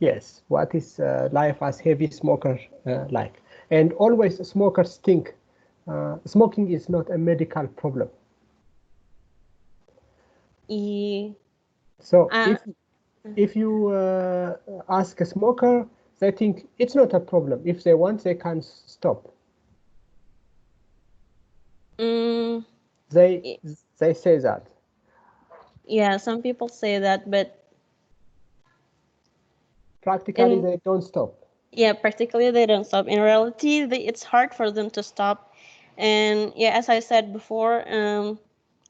Yes, what is life as heavy smoker like? And always smokers think smoking is not a medical problem. So if you ask a smoker, they think it's not a problem. If they want, they can stop. They say that. Yeah, some people say that, but practically they don't stop. Yeah, practically they don't stop. In reality, it's hard for them to stop. And yeah, as I said before,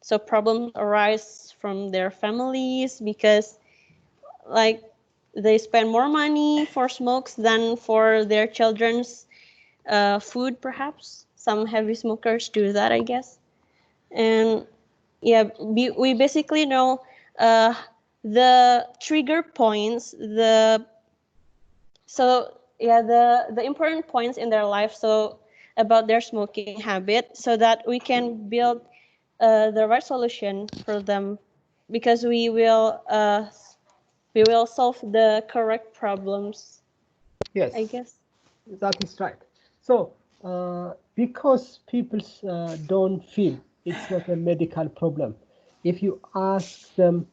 so problems arise from their families because like they spend more money for smokes than for their children's food, perhaps. Some heavy smokers do that, I guess. And yeah, we basically know the trigger points, the important points in their life, so about their smoking habit, so that we can build the right solution for them, because we will solve the correct problems. Yes, I guess that is right. So because people don't feel it's not a medical problem, if you ask them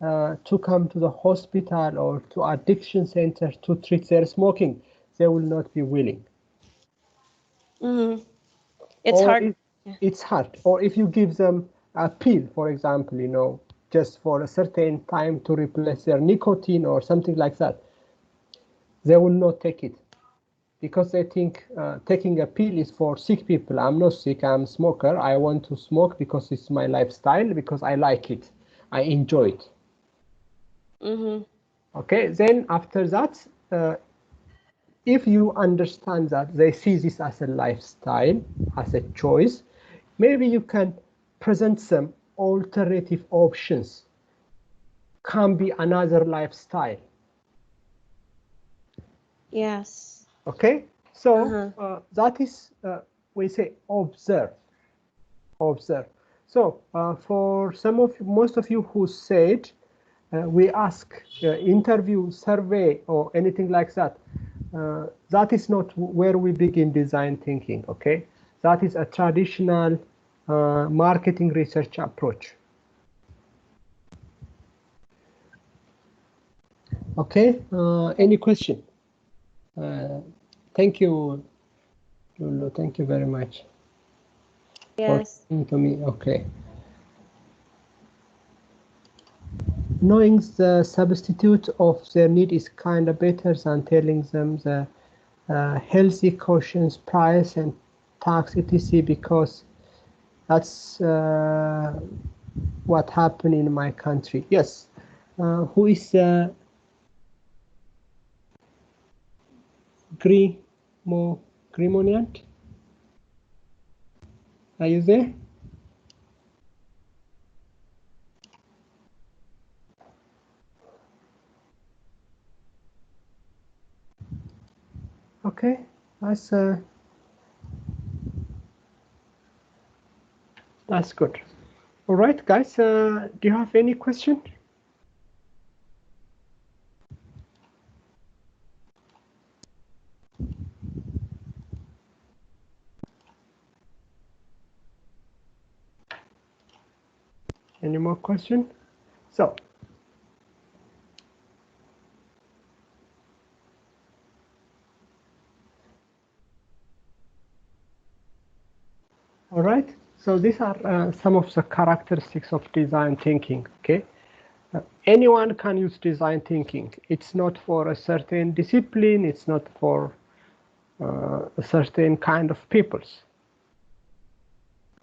to come to the hospital or to addiction center to treat their smoking, they will not be willing. It's hard. It's hard. Or if you give them a pill, for example, just for a certain time to replace their nicotine or something like that, they will not take it because they think taking a pill is for sick people. I'm not sick, I'm a smoker. I want to smoke because it's my lifestyle, because I like it, I enjoy it. Okay, then after that, if you understand that they see this as a lifestyle, as a choice, maybe you can present some alternative options. Can be another lifestyle. Yes. Okay, so that is we say observe. So for most of you who said we ask interview, survey, or anything like that, that is not where we begin design thinking. Okay, that is a traditional marketing research approach. Okay, any question? Thank you, Lulu. Thank you very much. Yes. For to me. Okay. Knowing the substitute of their need is kind of better than telling them the healthy cautions price and tax etc, because that's what happened in my country. Yes. Who is Grimoniant? Are you there? Okay, that's good. All right, guys, do you have any question? Any more question? So all right, so these are some of the characteristics of design thinking. Okay, anyone can use design thinking. It's not for a certain discipline, it's not for a certain kind of peoples.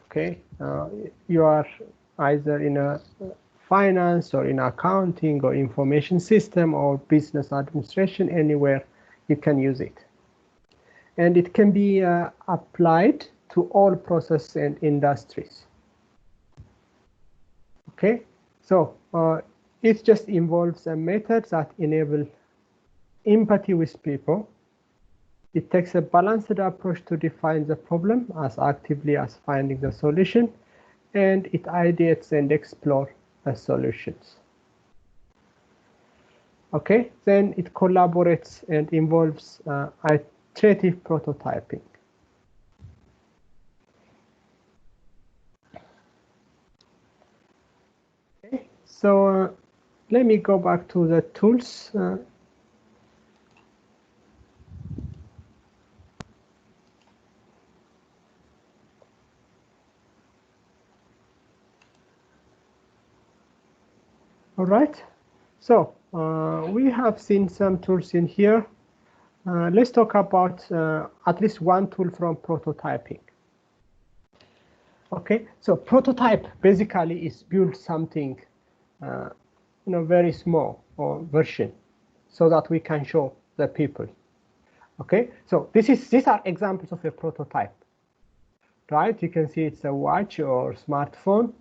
Okay, you are either in a finance or in accounting or information system or business administration, anywhere you can use it. And it can be applied to all processes and industries. Okay, so it just involves a method that enables empathy with people. It takes a balanced approach to define the problem as actively as finding the solution, and it ideates and explores the solutions. Okay, then it collaborates and involves iterative prototyping. Okay, so let me go back to the tools. All right, so we have seen some tools in here. Let's talk about at least one tool from prototyping. Okay, so prototype basically is build something, very small or version, so that we can show the people. Okay, so these are examples of a prototype, right? You can see it's a watch or smartphone,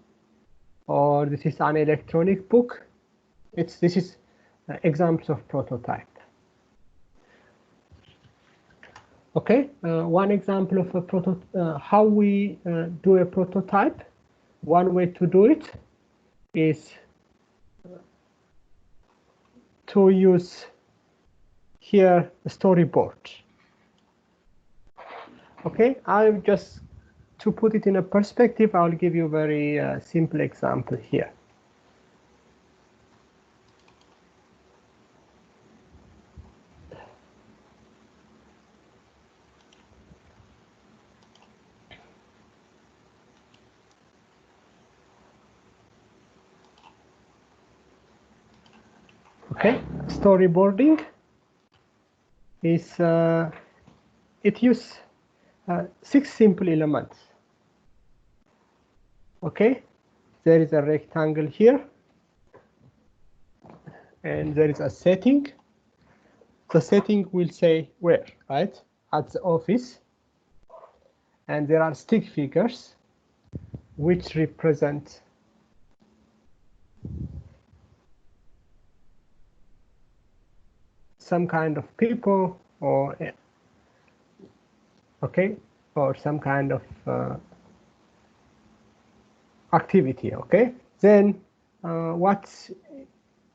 or this is an electronic book. This is examples of prototype. Okay, one example of a how we do a prototype. One way to do it is to use here a storyboard. Okay, I'll just, to put it in a perspective, I'll give you a very simple example here. Okay, storyboarding is it uses 6 simple elements. Okay, there is a rectangle here, and there is a setting. The setting will say where, right? At the office. And there are stick figures which represent some kind of people, or okay, or some kind of activity. Okay, then what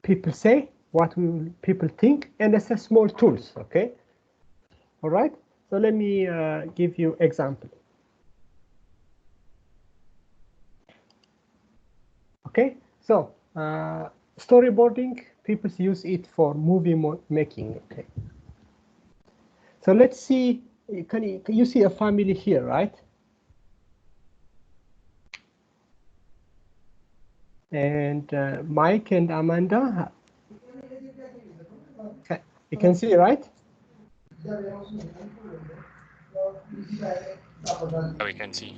people say, what will people think, and it's a small tools. Okay, all right, so let me give you example. Okay, so storyboarding, people use it for movie making. Okay, so let's see, can you see a family here, right? And Mike and Amanda, you can see, right? We can see.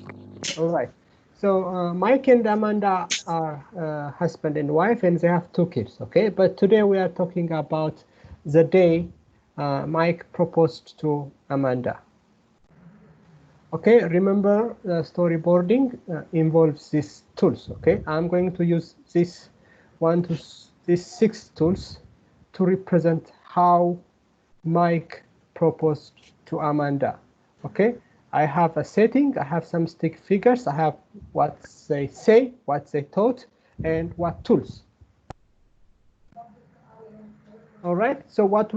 All right. So Mike and Amanda are husband and wife, and they have 2 kids. Okay, but today we are talking about the day Mike proposed to Amanda. Okay, remember storyboarding involves these tools. Okay, I'm going to use these 6 tools to represent how Mike proposed to Amanda. Okay, I have a setting, I have some stick figures, I have what they say, what they thought, and what tools. All right, so what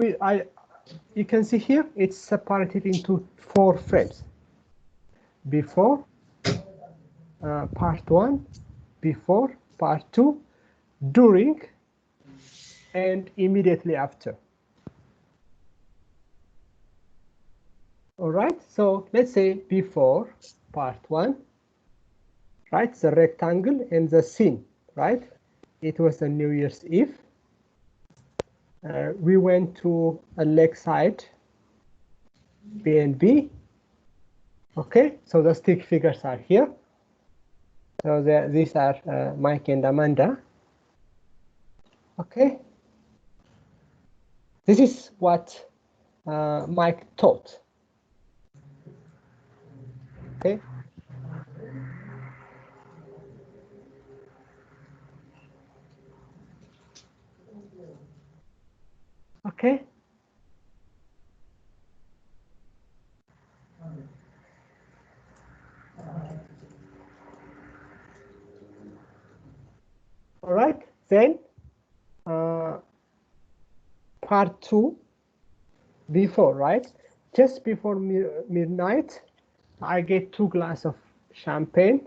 you can see here, it's separated into 4 frames. Before, part 1, before, part 2, during, and immediately after. All right, so let's say before, part 1, right, the rectangle and the scene, right? It was a New Year's Eve. We went to a lakeside B&B. Okay, so the stick figures are here. So these are Mike and Amanda. Okay, this is what Mike taught. Okay. Okay. All right, then part 2 before, right? Just before midnight, I get 2 glasses of champagne.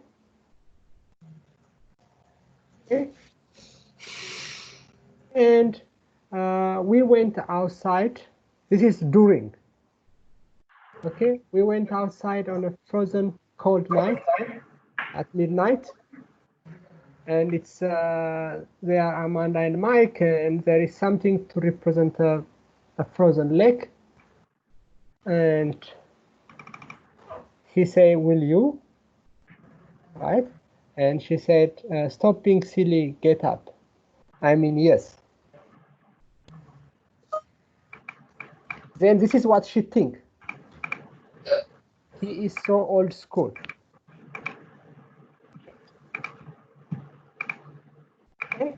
Okay. And we went outside. This is during. Okay, we went outside on a frozen cold night at midnight. And it's there are Amanda and Mike, and there is something to represent a frozen lake. And he said, "Will you?" Right? And she said, "Stop being silly, get up." I mean, yes. Then this is what she thinks. He is so old school. Okay.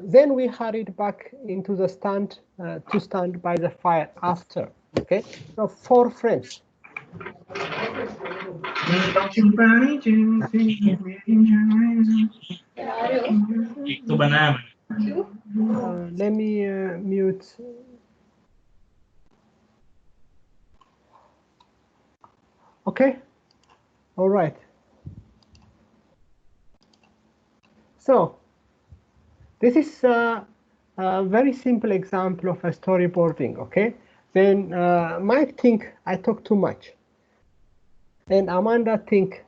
Then we hurried back into the stand to stand by the fire after. Okay, so 4 friends. Let me mute. Okay, all right. So this is a very simple example of a storyboarding. Okay, then Mike think I talk too much, and Amanda think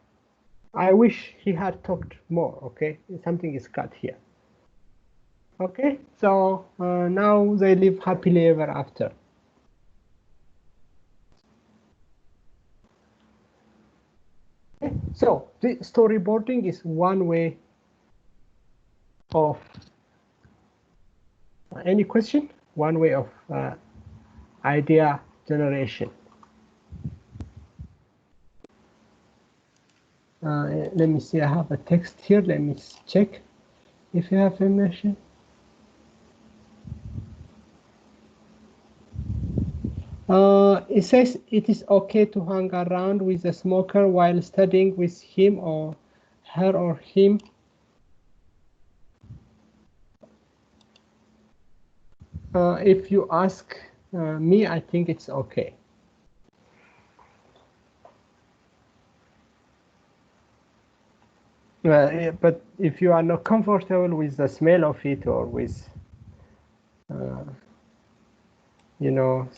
I wish he had talked more. Okay, something is cut here. Okay, so now they live happily ever after. Okay. So the storyboarding is one way of any question, one way of idea generation. Let me see, I have a text here. Let me check if you have information. It says it is okay to hang around with a smoker while studying with him or her or him. If you ask me, I think it's okay. But if you are not comfortable with the smell of it or with, you know,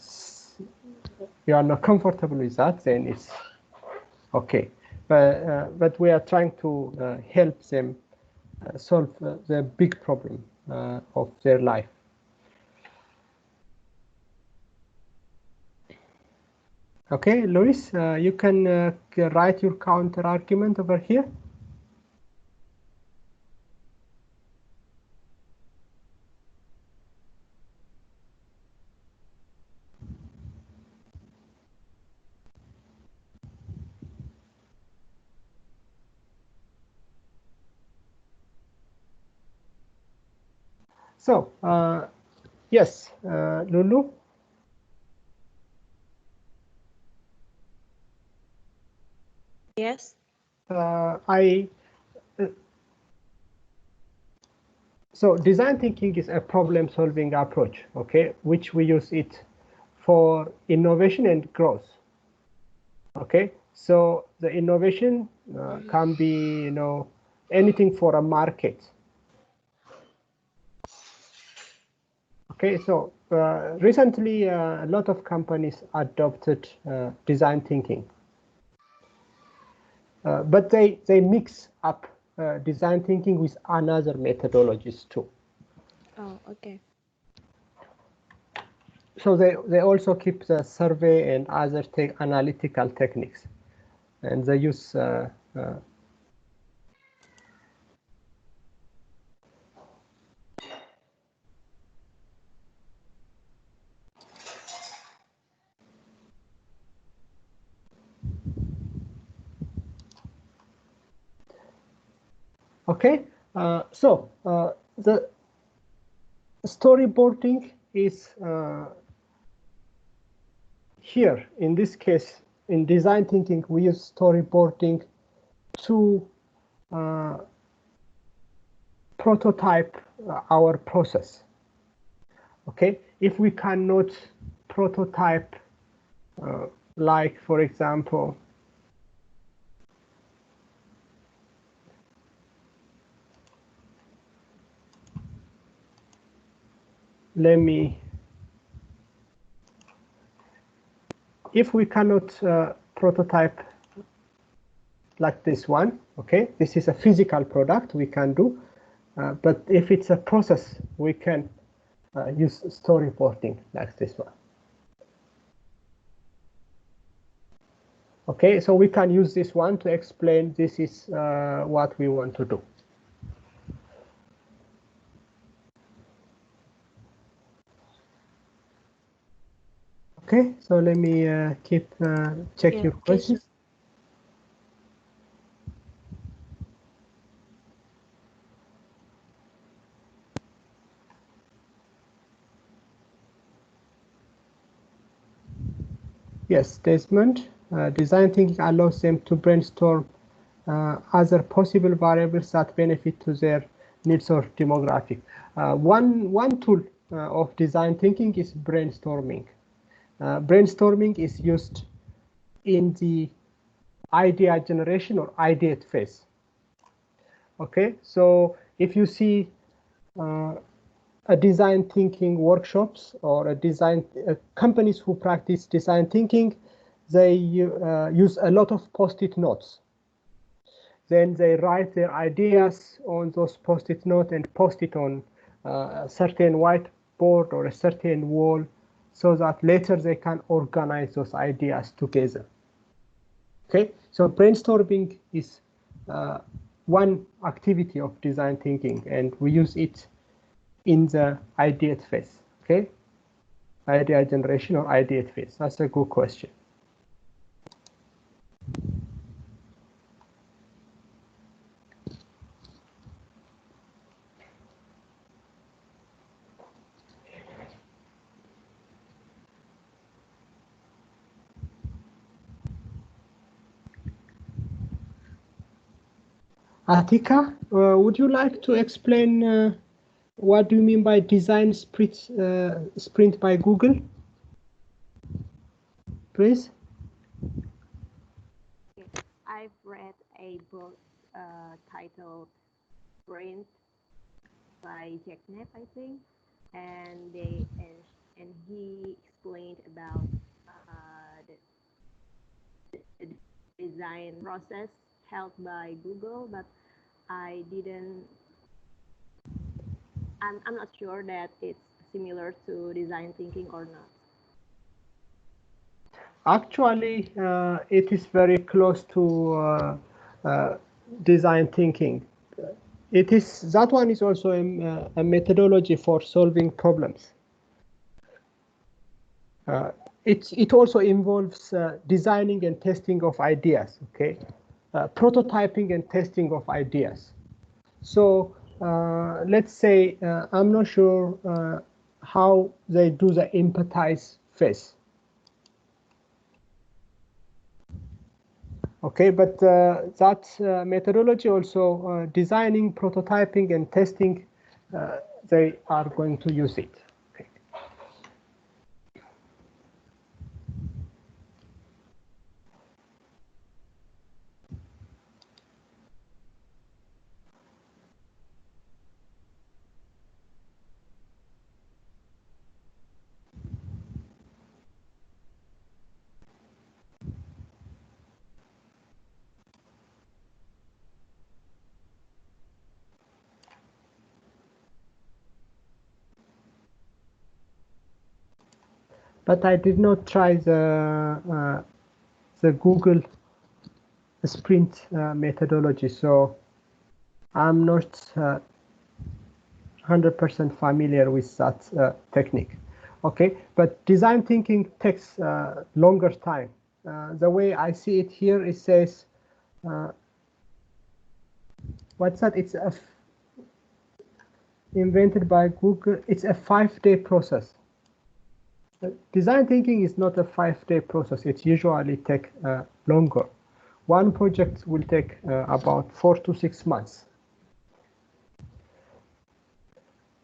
you are not comfortable with that, then it's okay. But we are trying to help them solve the big problem of their life. Okay, Luis, you can write your counter argument over here. So, yes, Lulu. Yes. So design thinking is a problem-solving approach, okay, which we use it for innovation and growth. Okay, so the innovation can be, you know, anything for a market. Okay, so recently a lot of companies adopted design thinking, but they mix up design thinking with another methodologies too. Oh, okay. So they also keep the survey and other analytical techniques, and they use okay, so the storyboarding is here. In this case, in design thinking, we use storyboarding to prototype our process. Okay, if we cannot prototype, like for example, if we cannot prototype like this one, okay, this is a physical product we can do, but if it's a process, we can use store reporting like this one. Okay, so we can use this one to explain this is what we want to do. Okay, so let me check your questions. Yes, Desmond, design thinking allows them to brainstorm other possible variables that benefit to their needs or demographic. One tool of design thinking is brainstorming. Brainstorming is used in the idea generation or ideate phase. Okay, so if you see a design thinking workshops or a design companies who practice design thinking, they use a lot of post-it notes. Then they write their ideas on those post-it notes and post it on a certain whiteboard or a certain wall, so that later they can organize those ideas together. Okay, so brainstorming is one activity of design thinking, and we use it in the ideate phase. Okay, idea generation or ideate phase. That's a good question. Atika, would you like to explain what do you mean by design sprint by Google? Please. I've read a book titled Sprint by Jack Knapp, I think, and he explained about the design process held by Google, but I'm not sure that it's similar to design thinking or not. Actually, it is very close to design thinking. That one is also a methodology for solving problems. It also involves designing and testing of ideas, okay? Prototyping and testing of ideas. So let's say I'm not sure how they do the empathize phase. Okay, but that methodology also designing, prototyping, and testing, they are going to use it. Okay. But I did not try the Google Sprint methodology, so I'm not 100% familiar with that technique. Okay, but design thinking takes longer time. The way I see it here, it says, what's that? It's invented by Google. It's a 5-day process. Design thinking is not a 5-day process. It usually takes longer. One project will take about 4 to 6 months.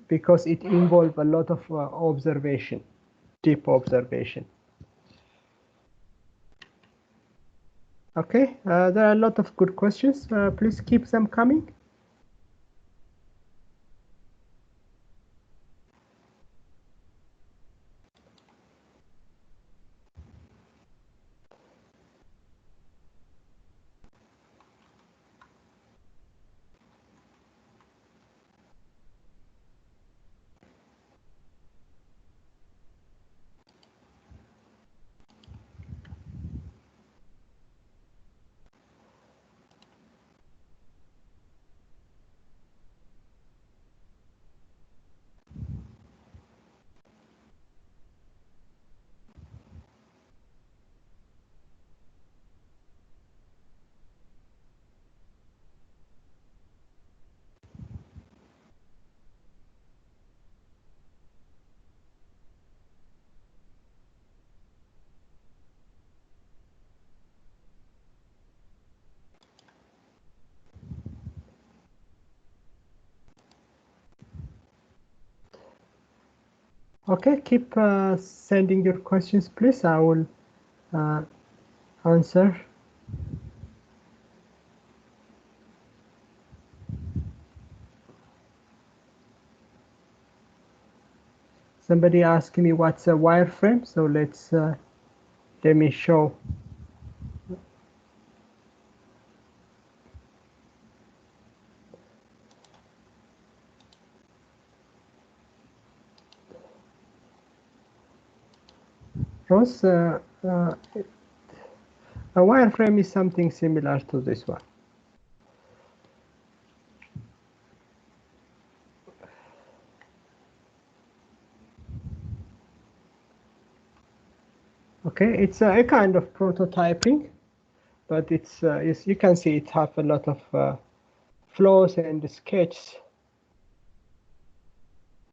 because it involves a lot of observation, deep observation. Okay, there are a lot of good questions. Please keep them coming. Okay, keep sending your questions, please. I will answer. Somebody asked me what's a wireframe, so let me show. Rose, a wireframe is something similar to this one. Okay, it's a kind of prototyping, but it's you can see it have a lot of flows and sketches.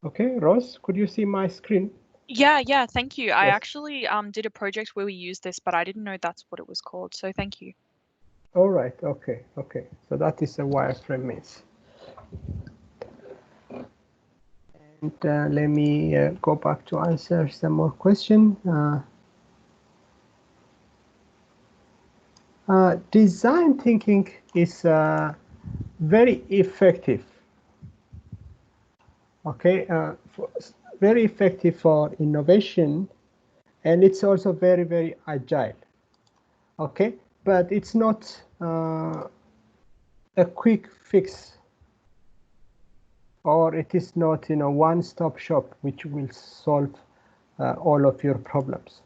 Okay, Rose, could you see my screen? Yeah, thank you. I Yes. actually did a project where we used this, but I didn't know that's what it was called. So thank you. All right, okay. So that is a wireframe means. And let me go back to answer some more question. Design thinking is very effective. Okay, very effective for innovation, and it's also very, very agile. Okay, but it's not a quick fix, or it is not, one-stop shop which will solve all of your problems.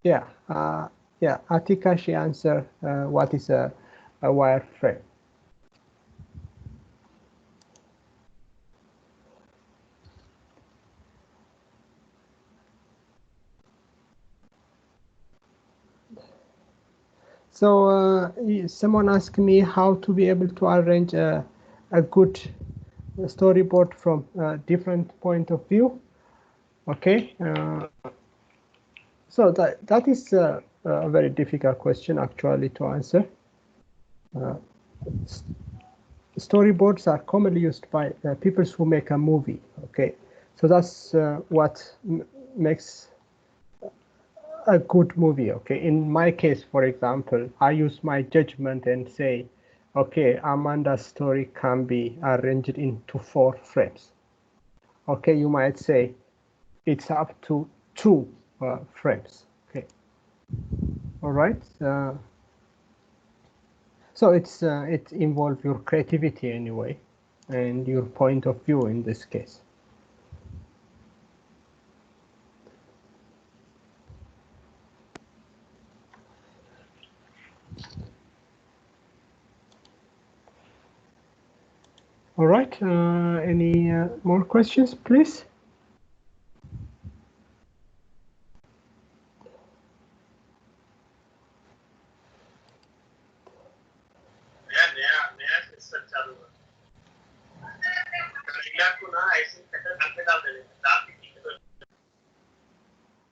Yeah, Atika, she answered what is a wireframe. So someone asked me how to be able to arrange a good storyboard from a different point of view. Okay, so that is a very difficult question actually to answer. Storyboards are commonly used by people who make a movie. Okay, so that's what makes a good movie. Okay, in my case, for example, I use my judgment and say, okay, Amanda's story can be arranged into 4 frames. Okay, you might say it's up to 2 frames. Okay, all right. So it involves your creativity anyway, and your point of view in this case. All right, any more questions, please?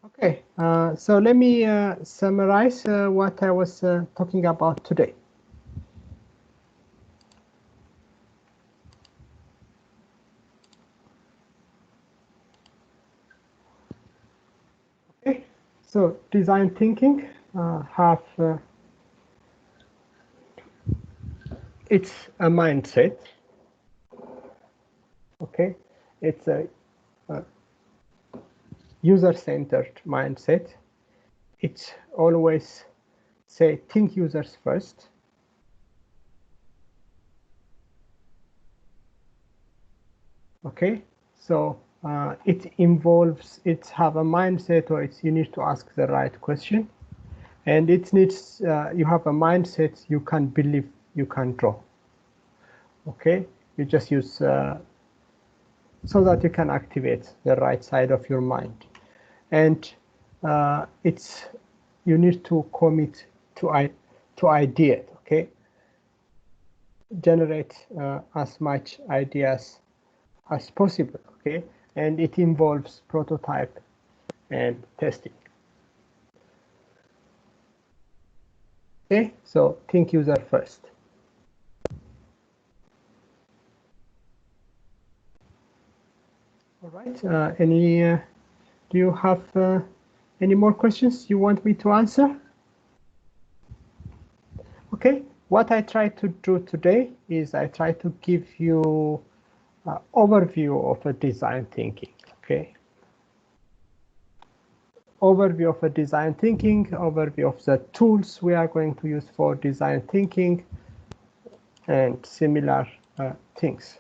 Okay, So let me summarize what I was talking about today. Okay, so design thinking it's a mindset. Okay, it's a user-centered mindset. It's always say think users first. Okay, so it involves have a mindset, or you need to ask the right question, and it needs you have a mindset you can believe you can draw. Okay, you just use so that you can activate the right side of your mind, and you need to commit to ideas. Okay, generate as much ideas as possible. Okay, and it involves prototype and testing. Okay, so think user first. All right, do you have any more questions you want me to answer? Okay, what I try to do today is I try to give you an overview of a design thinking. Okay, overview of a design thinking, overview of the tools we are going to use for design thinking, and similar things.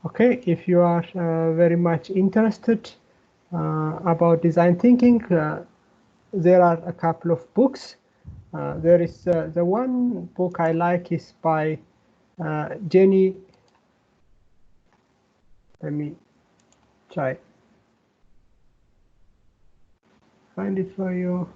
Okay, if you are very much interested about design thinking, there are a couple of books. There is the one book I like is by Jenny. Let me try find it for you.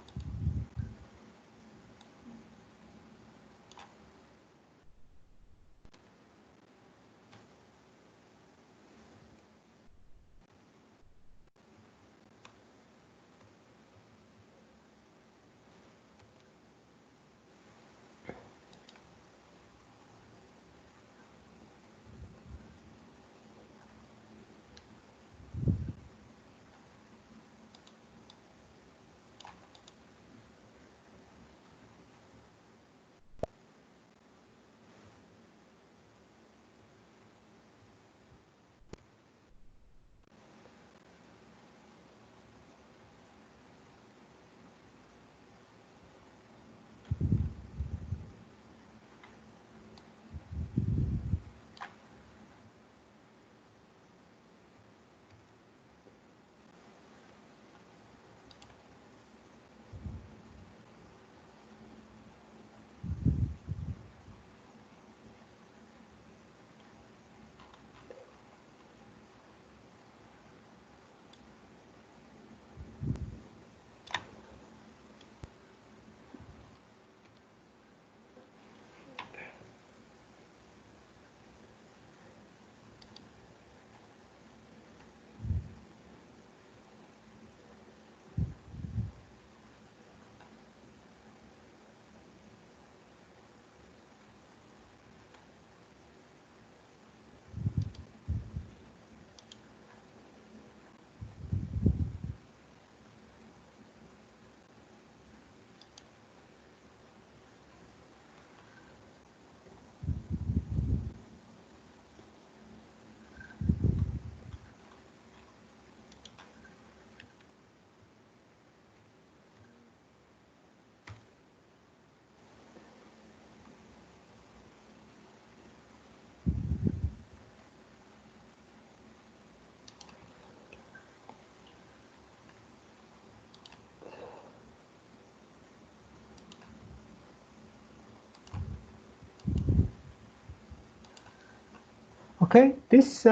Okay, this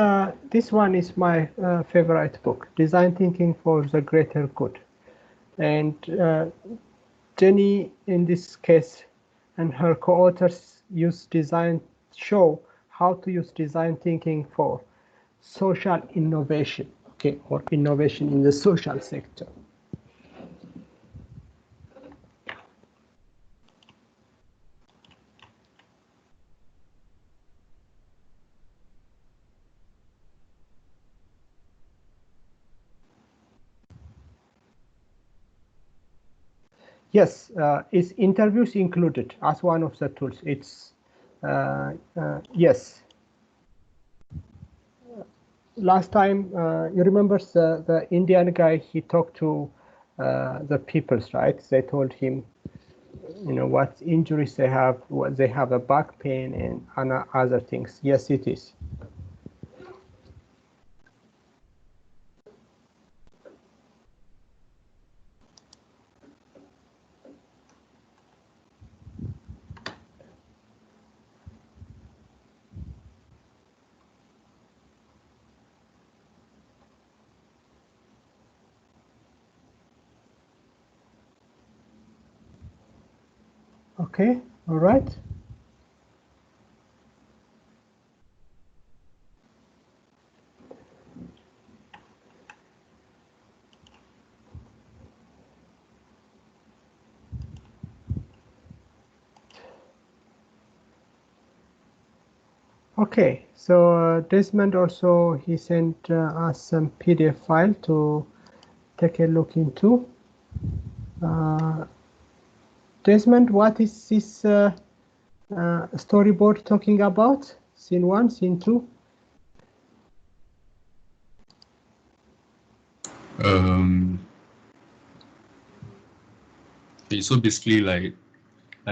one is my favorite book, Design Thinking for the Greater Good, and Jenny, in this case, and her co-authors show how to use design thinking for social innovation, okay, or innovation in the social sector. Yes, is interviews included as one of the tools? It's yes. Last time, you remember the Indian guy, he talked to the peoples, right? They told him, you know, what injuries they have, what they have a back pain and other things. Yes, it is. Okay, all right. Okay, so Desmond also, he sent us some PDF file to take a look into. Desmond, what is this storyboard talking about? Scene 1, scene 2? Okay, so basically like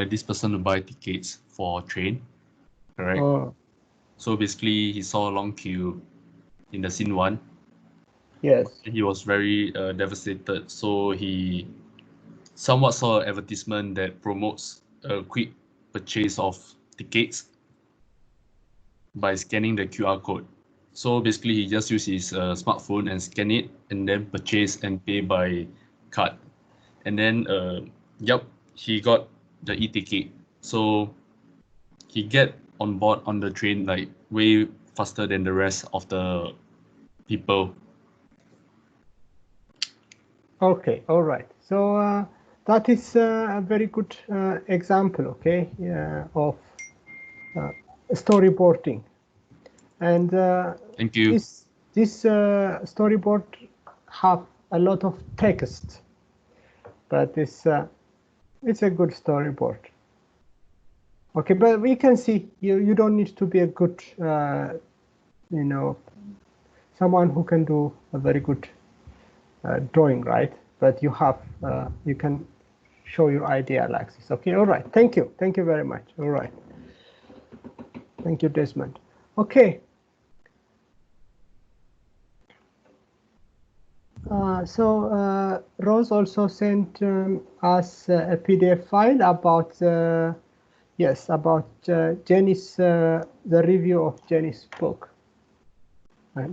this person to buy tickets for a train, correct? Oh, So basically he saw a long queue in the scene 1. yes. He was very devastated, so he somewhat saw an advertisement that promotes a quick purchase of tickets by scanning the QR code. So basically he just used his smartphone and scan it and then purchase and pay by card. And then, yep, he got the e-ticket. So he get on board on the train like way faster than the rest of the people. Okay, all right. So that is a very good example, okay, of storyboarding. And Thank you. this storyboard have a lot of text, but it's a good storyboard. Okay, but we can see you don't need to be a good, you know, someone who can do a very good drawing, right? But you have, you can show your idea like this. Okay, all right. Thank you very much. All right. Thank you, Desmond. Okay. So Rose also sent us a PDF file about yes, about Jenny's the review of Jenny's book.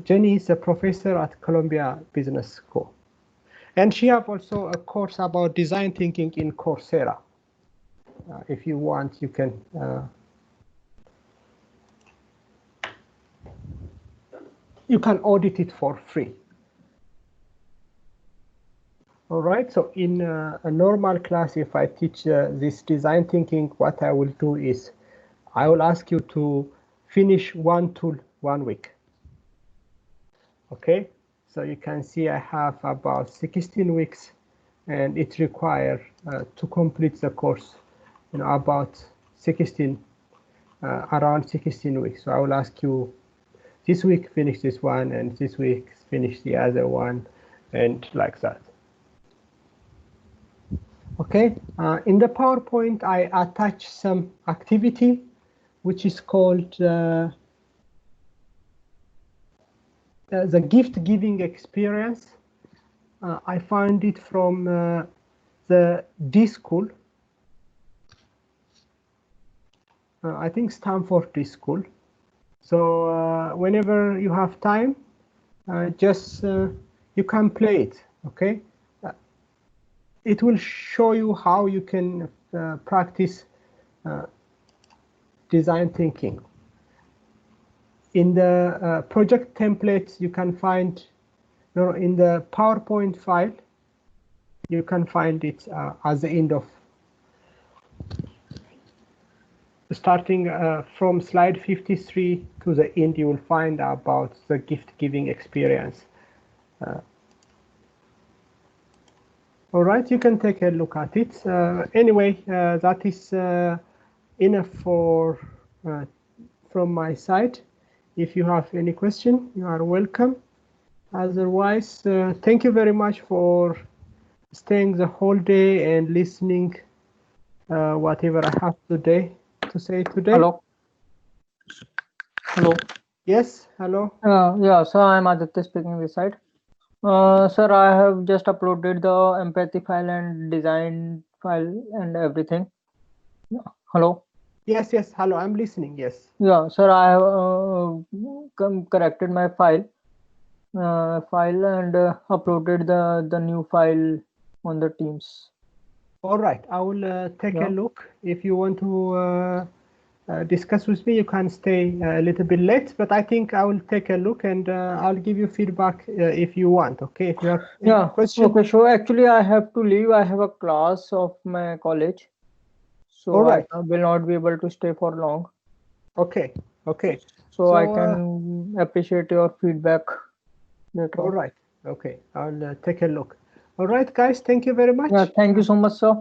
Jenny is a professor at Columbia Business School, and she have also a course about design thinking in Coursera. If you want, you can. You can audit it for free. All right, so in a normal class, if I teach this design thinking, what I will do is I will ask you to finish one tool 1 week. Okay, so you can see I have about 16 weeks and it requires to complete the course, you know, about 16, around 16 weeks. So I will ask you this week finish this one and this week finish the other one and like that. Okay, in the PowerPoint, I attach some activity, which is called the gift giving experience. I found it from the D School. I think Stanford D School. So whenever you have time, just you can play it, okay? it will show you how you can practice design thinking. In the project templates, you can find, in the PowerPoint file, you can find it at the end of, starting from slide 53 to the end, you will find about the gift giving experience. All right, you can take a look at it. Anyway, that is enough for from my side. If you have any question, you are welcome. Otherwise, thank you very much for staying the whole day and listening whatever I have today to say today. Hello. Hello. Yes, hello. Yeah, so I'm Aditya speaking this side. Sir, I have just uploaded the empathy file and design file and everything. Hello. Yes, hello, I'm listening, yes. Yeah, sir, I have corrected my file and uploaded the new file on the Teams. All right, I will take a look. If you want to discuss with me, you can stay a little bit late, but I think I will take a look and I'll give you feedback if you want, okay? If you have any question. Okay, so actually I have to leave. I have a class of my college. So all right. I will not be able to stay for long. Okay. So I can appreciate your feedback later. All right. Okay, I'll take a look. All right, guys, thank you very much. Yeah, thank you so much, sir.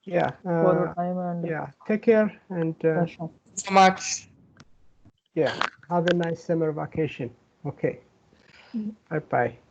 Yeah. For your time and yeah, take care and so much. Yeah, have a nice summer vacation. Okay. Bye-bye.